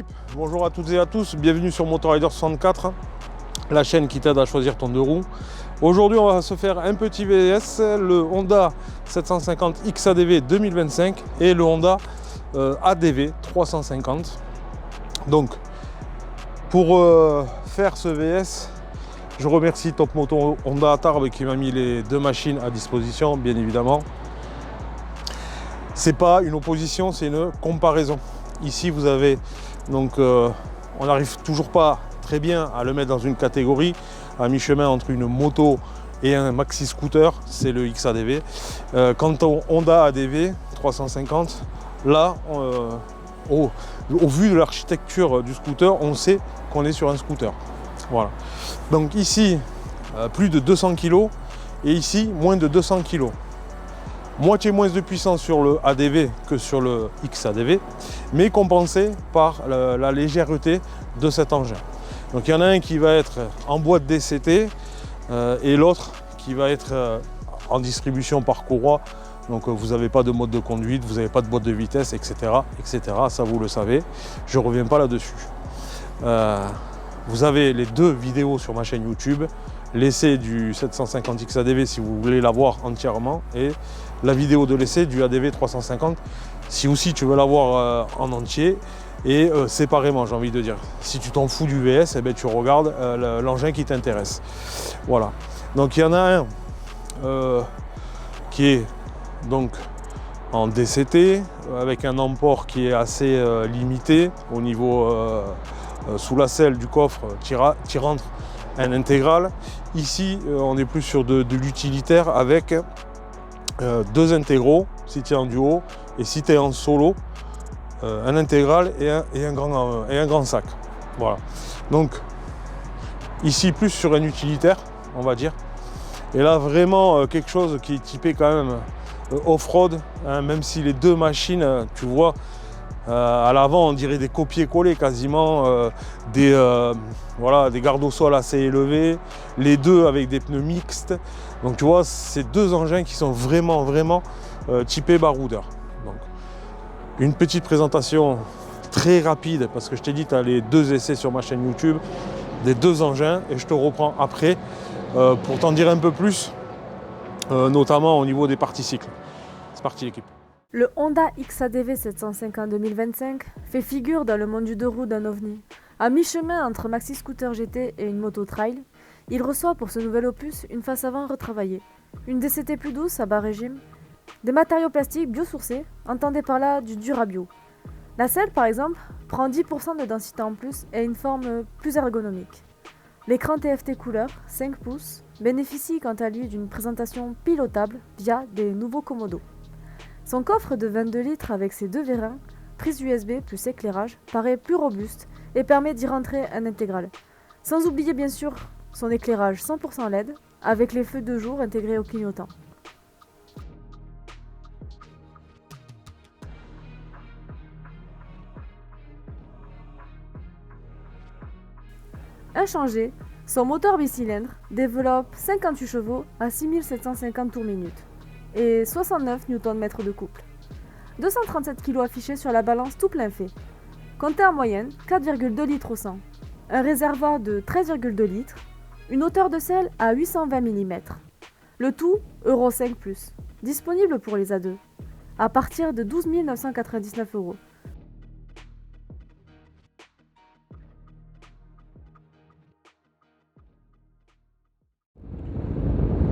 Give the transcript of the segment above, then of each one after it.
l'équipe, bonjour à toutes et à tous, bienvenue sur Motorrider 64, la chaîne qui t'aide à choisir ton deux roues. Aujourd'hui on va se faire un petit VS, le Honda 750 XADV 2025 et le Honda ADV 350. Donc pour faire ce VS, je remercie Top Moto Honda à Tarbes qui m'a mis les deux machines à disposition, bien évidemment. C'est pas une opposition, c'est une comparaison. Ici vous avez donc on n'arrive toujours pas très bien à le mettre dans une catégorie à mi-chemin entre une moto et un maxi scooter, c'est le XADV. Quant au Honda ADV 350, là au vu de l'architecture du scooter, on sait qu'on est sur un scooter. Voilà. Donc ici plus de 200 kg et ici moins de 200 kg. Moitié moins de puissance sur le ADV que sur le XADV, mais compensé par la légèreté de cet engin. Donc il y en a un qui va être en boîte DCT et l'autre qui va être en distribution par courroie. Donc vous n'avez pas de mode de conduite, vous n'avez pas de boîte de vitesse, etc., etc. Ça vous le savez, je ne reviens pas là-dessus. Vous avez les deux vidéos sur ma chaîne YouTube, l'essai du 750 XADV si vous voulez la voir entièrement et la vidéo de l'essai du ADV 350 si aussi tu veux la voir en entier et séparément, j'ai envie de dire. Si tu t'en fous du VS, eh bien, tu regardes l'engin qui t'intéresse. Voilà. Donc il y en a un qui est donc en DCT avec un emport qui est assez limité au niveau sous la selle du coffre, tu rentres un intégral. Ici on est plus sur de l'utilitaire avec deux intégraux si tu es en duo et si tu es en solo un intégral et un grand sac. Voilà. Donc ici plus sur un utilitaire on va dire, et là vraiment quelque chose qui est typé quand même off-road, hein, même si les deux machines tu vois à l'avant on dirait des copier-coller quasiment, voilà, des gardes au sol assez élevés, les deux avec des pneus mixtes. Donc tu vois, c'est deux engins qui sont vraiment typés baroudeur. Donc une petite présentation très rapide parce que je t'ai dit tu as les deux essais sur ma chaîne YouTube des deux engins et je te reprends après pour t'en dire un peu plus, notamment au niveau des parties cycles. C'est parti l'équipe. Le Honda XADV 750 2025 fait figure dans le monde du deux roues d'un ovni. À mi-chemin entre maxi scooter GT et une moto trail, il reçoit pour ce nouvel opus une face avant retravaillée, une DCT plus douce à bas régime, des matériaux plastiques biosourcés, entendez par là du dur à bio. La selle par exemple prend 10% de densité en plus et a une forme plus ergonomique. L'écran TFT couleur 5 pouces bénéficie quant à lui d'une présentation pilotable via des nouveaux commodos. Son coffre de 22 litres avec ses deux vérins, prise USB plus éclairage, paraît plus robuste et permet d'y rentrer un intégral. Sans oublier bien sûr son éclairage 100% LED avec les feux de jour intégrés au clignotant. Inchangé, son moteur bicylindre développe 58 chevaux à 6750 tours minute et 69 Nm de couple. 237 kg affichés sur la balance tout plein fait. Comptez en moyenne 4,2 litres au 100. Un réservoir de 13,2 litres. Une hauteur de selle à 820 mm. Le tout Euro 5+. Disponible pour les A2. À partir de 12 999 €.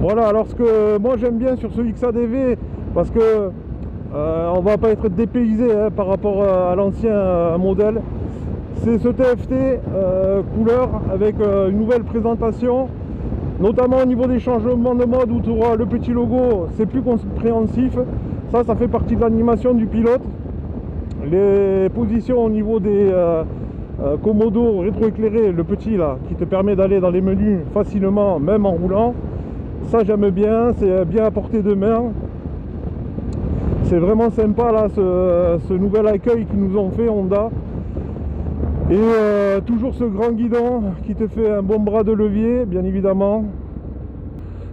Voilà, alors ce que moi j'aime bien sur ce XADV, parce que on va pas être dépaysé hein, par rapport à l'ancien modèle, c'est ce TFT couleur avec une nouvelle présentation, notamment au niveau des changements de mode où tu auras le petit logo, c'est plus compréhensif. Ça fait partie de l'animation du pilote. Les positions au niveau des commodos rétroéclairés, le petit là, qui te permet d'aller dans les menus facilement, même en roulant. Ça j'aime bien, c'est bien à portée de main. C'est vraiment sympa là ce nouvel accueil qu'ils nous ont fait Honda. Et toujours ce grand guidon qui te fait un bon bras de levier, bien évidemment.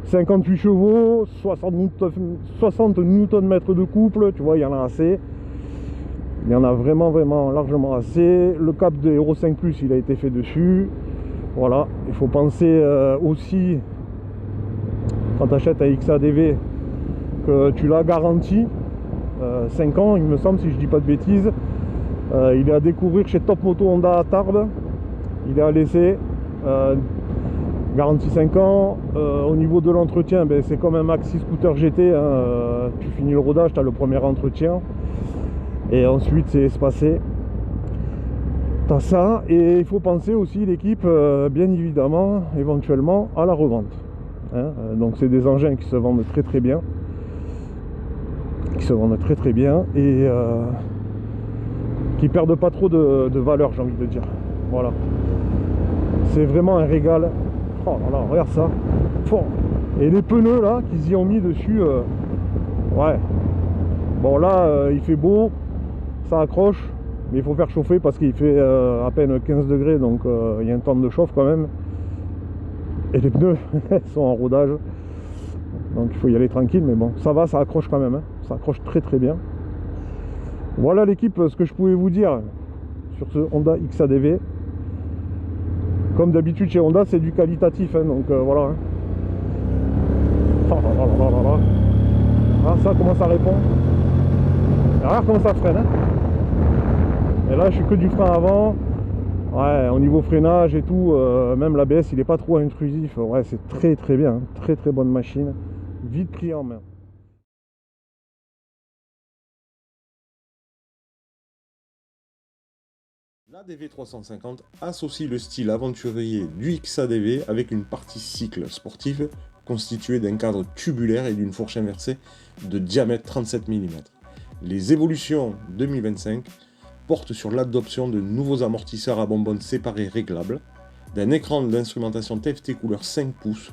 58 chevaux, 60 Nm de couple, tu vois, il y en a assez. Il y en a vraiment largement assez. Le cap de Euro 5 Plus, il a été fait dessus. Voilà, il faut penser aussi, quand tu achètes un XADV, que tu l'as garanti 5 ans, il me semble, si je dis pas de bêtises. Il est à découvrir chez Top Moto Honda à Tarbes. Il est à l'essai. Garantie 5 ans. Au niveau de l'entretien, ben, c'est comme un maxi scooter GT. Hein. Tu finis le rodage, tu as le premier entretien. Et ensuite, c'est espacé. Tu as ça. Et il faut penser aussi, l'équipe, bien évidemment, éventuellement, à la revente. Hein. Donc, c'est des engins qui se vendent très bien. Et qui perdent pas trop de valeur, j'ai envie de dire. Voilà. C'est vraiment un régal. Oh là là, regarde ça. Et les pneus là qu'ils y ont mis dessus, ouais. Bon là, il fait beau, ça accroche, mais il faut faire chauffer parce qu'il fait à peine 15 degrés, donc il y a un temps de chauffe quand même. Et les pneus sont en rodage, donc il faut y aller tranquille, mais bon, ça va, ça accroche quand même, hein. Ça accroche très bien. Voilà l'équipe, ce que je pouvais vous dire sur ce Honda XADV. Comme d'habitude chez Honda, c'est du qualitatif, hein, donc voilà. Hein. Oh là là là là. Ah, ça, comment ça répond. Et regarde comment ça freine. Hein. Et là, je suis que du frein avant. Ouais, au niveau freinage et tout, même l'ABS, il n'est pas trop intrusif. Ouais, c'est très bien. Hein. Très bonne machine. Vite pris en main. La DV350 associe le style aventurier du XADV avec une partie cycle sportive constituée d'un cadre tubulaire et d'une fourche inversée de diamètre 37 mm. Les évolutions 2025 portent sur l'adoption de nouveaux amortisseurs à bonbonnes séparés réglables, d'un écran d'instrumentation TFT couleur 5 pouces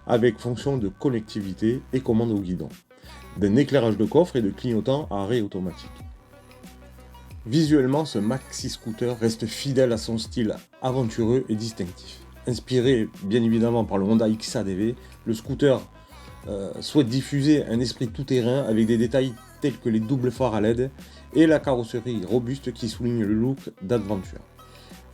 avec fonction de connectivité et commande au guidon, d'un éclairage de coffre et de clignotant à arrêt automatique. Visuellement, ce maxi scooter reste fidèle à son style aventureux et distinctif. Inspiré bien évidemment par le Honda XADV, le scooter souhaite diffuser un esprit tout-terrain avec des détails tels que les doubles phares à LED et la carrosserie robuste qui souligne le look d'aventure.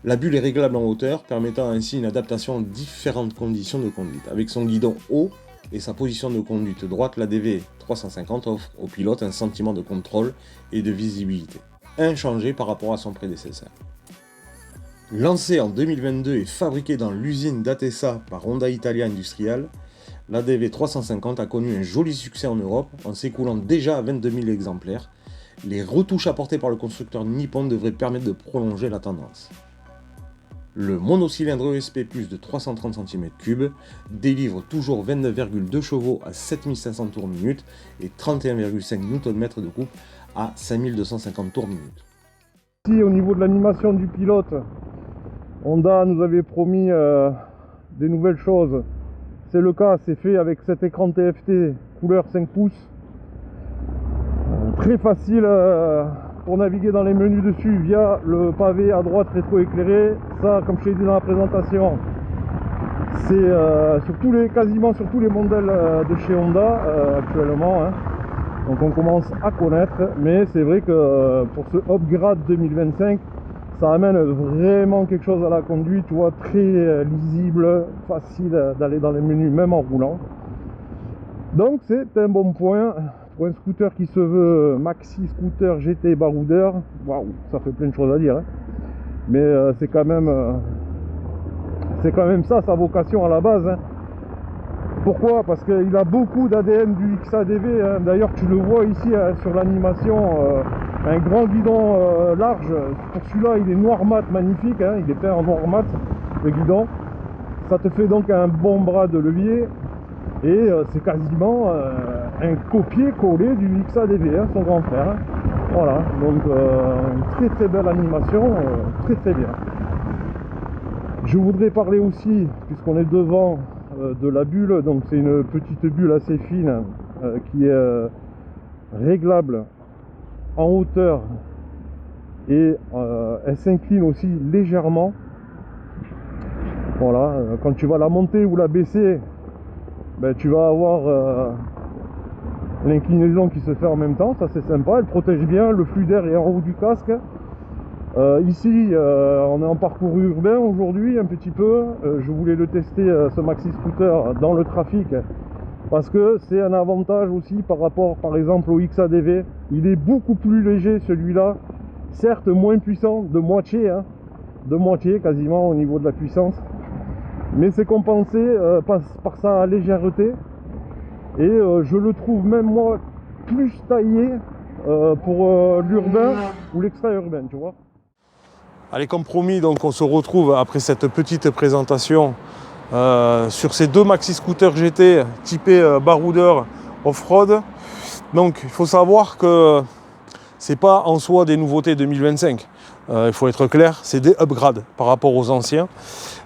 La bulle est réglable en hauteur, permettant ainsi une adaptation aux différentes conditions de conduite. Avec son guidon haut et sa position de conduite droite, la DV350 offre au pilote un sentiment de contrôle et de visibilité, inchangé par rapport à son prédécesseur. Lancé en 2022 et fabriqué dans l'usine d'Atessa par Honda Italia Industrial, la DV350 a connu un joli succès en Europe en s'écoulant déjà à 22 000 exemplaires. Les retouches apportées par le constructeur nippon devraient permettre de prolonger la tendance. Le monocylindre ESP+ de 330 cm3 délivre toujours 29,2 chevaux à 7500 tours minute et 31,5 Nm de coupe à 5250 tours minute. Ici, au niveau de l'animation du pilote, Honda nous avait promis des nouvelles choses. C'est le cas, c'est fait avec cet écran TFT couleur 5 pouces. Très facile pour naviguer dans les menus dessus via le pavé à droite rétroéclairé. Ça, comme je l'ai dit dans la présentation, c'est quasiment sur tous les modèles de chez Honda actuellement. Hein. Donc on commence à connaître, mais c'est vrai que pour ce upgrade 2025, ça amène vraiment quelque chose à la conduite, tu vois, très lisible, facile d'aller dans les menus, même en roulant. Donc c'est un bon point pour un scooter qui se veut maxi scooter GT baroudeur. Waouh, ça fait plein de choses à dire, hein. Mais c'est quand même ça sa vocation à la base. Hein. Pourquoi? Parce qu'il a beaucoup d'ADN du XADV, hein. D'ailleurs tu le vois ici hein, sur l'animation, un grand guidon large. Pour celui-là il est noir mat, magnifique, hein. Il est peint en noir mat le guidon. Ça te fait donc un bon bras de levier et c'est quasiment un copier-coller du XADV, hein, son grand frère. Hein. Voilà, donc une très belle animation, très bien. Je voudrais parler aussi, puisqu'on est devant de la bulle, donc c'est une petite bulle assez fine qui est réglable en hauteur et elle s'incline aussi légèrement. Voilà, quand tu vas la monter ou la baisser, ben, tu vas avoir l'inclinaison qui se fait en même temps, ça c'est sympa, elle protège bien, le flux d'air est en haut du casque. Ici on est en parcours urbain aujourd'hui un petit peu, je voulais le tester ce maxi scooter dans le trafic parce que c'est un avantage aussi par rapport par exemple au XADV. Il est beaucoup plus léger celui-là, certes moins puissant de moitié quasiment au niveau de la puissance, mais c'est compensé par sa légèreté et je le trouve même moi plus taillé pour l'urbain ou l'extra-urbain, tu vois. Allez, comme promis, donc on se retrouve après cette petite présentation sur ces deux maxi scooters GT typés baroudeur off-road. Donc il faut savoir que c'est pas en soi des nouveautés 2025. Il faut être clair, c'est des upgrades par rapport aux anciens.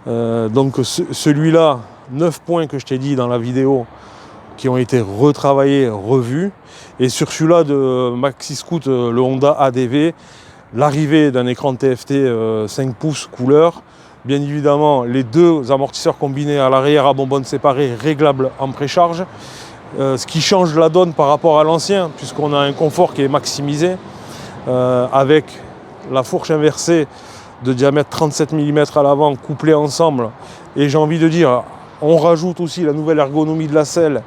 Donc celui-là, 9 points que je t'ai dit dans la vidéo qui ont été retravaillés, revus. Et sur celui-là de Maxi Scoot, le Honda ADV, l'arrivée d'un écran TFT 5 pouces couleur. Bien évidemment, les deux amortisseurs combinés à l'arrière à bonbonne séparée, réglables en précharge. Ce qui change la donne par rapport à l'ancien, puisqu'on a un confort qui est maximisé, avec la fourche inversée de diamètre 37 mm à l'avant, couplée ensemble. Et j'ai envie de dire, on rajoute aussi la nouvelle ergonomie de la selle,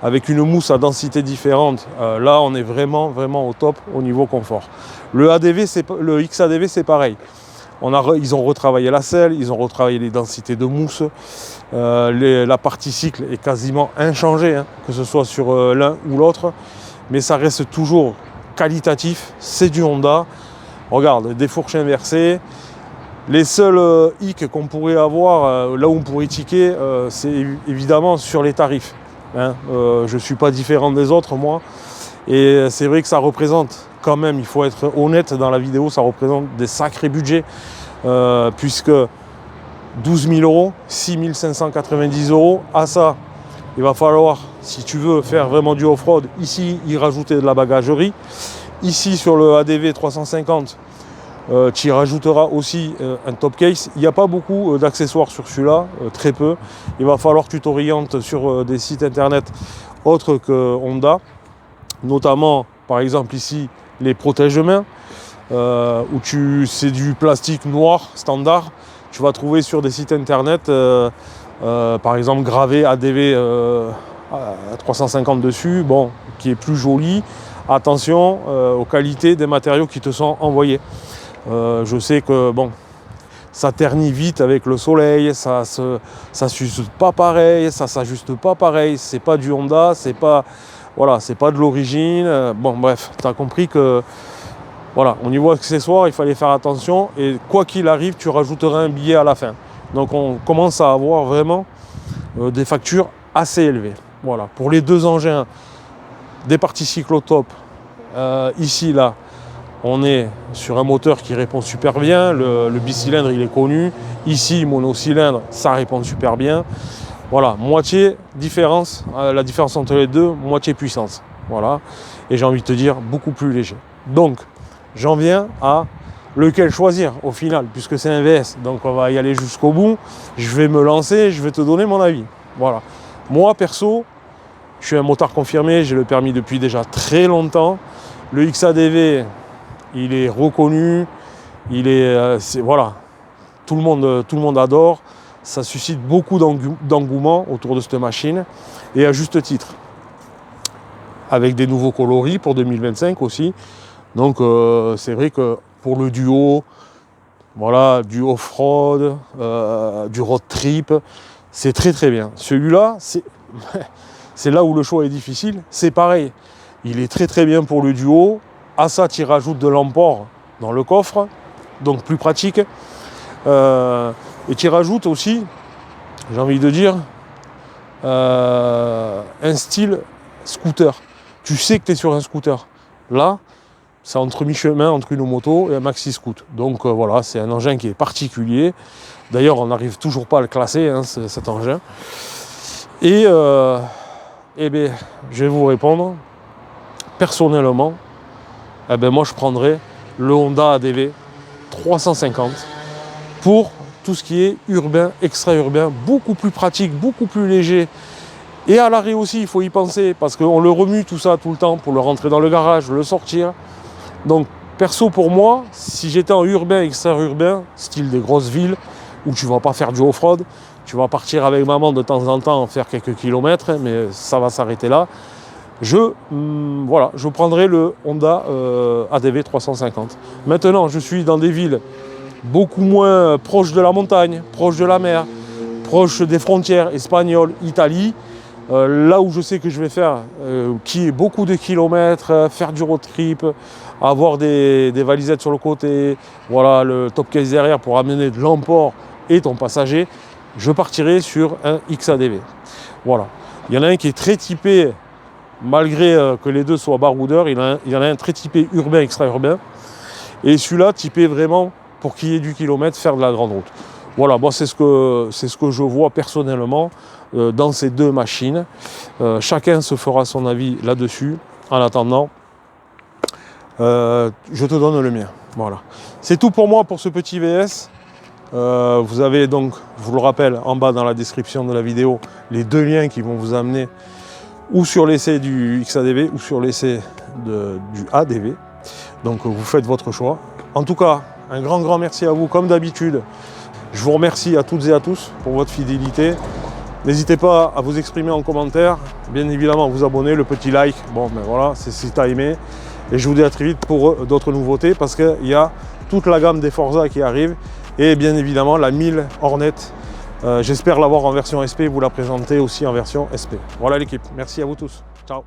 avec une mousse à densité différente. Là, on est vraiment au top au niveau confort. Le XADV, c'est pareil. Ils ont retravaillé la selle, ils ont retravaillé les densités de mousse. La partie cycle est quasiment inchangée, que ce soit sur l'un ou l'autre. Mais ça reste toujours qualitatif, c'est du Honda. Regarde, des fourches inversées. Les seuls hic qu'on pourrait avoir, là où on pourrait tiquer, c'est évidemment sur les tarifs. Je ne suis pas différent des autres, moi. Et c'est vrai que ça représente quand même, il faut être honnête dans la vidéo, ça représente des sacrés budgets. Puisque 12 000 euros, 6 590 euros, à ça, il va falloir, si tu veux faire vraiment du off-road, ici, y rajouter de la bagagerie. Ici, sur le ADV 350, tu y rajouteras aussi un top case. Il n'y a pas beaucoup d'accessoires sur celui-là, très peu. Il va falloir que tu t'orientes sur des sites internet autres que Honda, notamment par exemple ici les protège-mains, où c'est du plastique noir standard. Tu vas trouver sur des sites internet par exemple gravé ADV 350 dessus, bon, qui est plus joli. Attention aux qualités des matériaux qui te sont envoyés. Je sais que bon, ça ternit vite avec le soleil, ça s'use pas pareil, ça s'ajuste pas pareil, c'est pas du Honda, c'est pas de l'origine. Bon bref, tu as compris que voilà, au niveau accessoires, il fallait faire attention et quoi qu'il arrive, tu rajouteras un billet à la fin. Donc on commence à avoir vraiment des factures assez élevées. Voilà, pour les deux engins, des parties cyclotop, ici là, on est sur un moteur qui répond super bien, le bicylindre il est connu, ici monocylindre, ça répond super bien. Voilà, moitié différence, la différence entre les deux, moitié puissance. Voilà, et j'ai envie de te dire, beaucoup plus léger. Donc, j'en viens à lequel choisir au final, puisque c'est un VS, donc on va y aller jusqu'au bout. Je vais me lancer, je vais te donner mon avis. Voilà, moi perso, je suis un motard confirmé, j'ai le permis depuis déjà très longtemps. Le XADV, il est reconnu, voilà, tout le monde adore. Ça suscite beaucoup d'engouement autour de cette machine, et à juste titre. Avec des nouveaux coloris pour 2025 aussi. Donc c'est vrai que pour le duo, voilà, du off-road, du road trip, c'est très bien. Celui-là, c'est là où le choix est difficile. C'est pareil, il est très bien pour le duo. À ça, tu rajoutes de l'emport dans le coffre, donc plus pratique. Et tu rajoutes aussi, j'ai envie de dire, un style scooter. Tu sais que tu es sur un scooter. Là, c'est entre mi-chemin entre une moto et un maxi scoot. Donc voilà, c'est un engin qui est particulier. D'ailleurs, on n'arrive toujours pas à le classer, cet engin. Et bien, je vais vous répondre. Personnellement, moi je prendrais le Honda ADV 350 pour tout ce qui est urbain, extra-urbain, beaucoup plus pratique, beaucoup plus léger Et à l'arrêt aussi, il faut y penser, parce qu'on le remue tout ça tout le temps pour le rentrer dans le garage, le sortir. Donc perso pour moi, si j'étais en urbain, extra-urbain, style des grosses villes, où tu ne vas pas faire du off-road, tu vas partir avec maman de temps en temps faire quelques kilomètres, mais ça va s'arrêter là. Voilà, je prendrai le Honda ADV 350. Maintenant, je suis dans des villes beaucoup moins proches de la montagne, proches de la mer, proches des frontières espagnoles, Italie. Là où je sais que je vais faire qui est beaucoup de kilomètres, faire du road trip, avoir des valisettes sur le côté, voilà, le top case derrière pour amener de l'emport et ton passager, je partirai sur un XADV. Voilà. Il y en a un qui est très typé, malgré que les deux soient baroudeurs, il y en a un très typé urbain, extra-urbain, et celui-là typé vraiment pour qu'il y ait du kilomètre, faire de la grande route. Voilà, moi c'est ce que je vois personnellement dans ces deux machines. Chacun se fera son avis là-dessus. En attendant, je te donne le mien. Voilà. C'est tout pour moi pour ce petit VS. Vous avez donc, je vous le rappelle, en bas dans la description de la vidéo, les deux liens qui vont vous amener ou sur l'essai du XADV ou sur l'essai du ADV. Donc vous faites votre choix. En tout cas, un grand merci à vous comme d'habitude. Je vous remercie à toutes et à tous pour votre fidélité. N'hésitez pas à vous exprimer en commentaire, bien évidemment à vous abonner, le petit like, bon ben voilà, c'est si tu as aimé. Et je vous dis à très vite pour d'autres nouveautés parce qu'il y a toute la gamme des Forza qui arrive et bien évidemment la 1000 Hornet. J'espère l'avoir en version SP, vous la présenter aussi en version SP. Voilà l'équipe, merci à vous tous, ciao.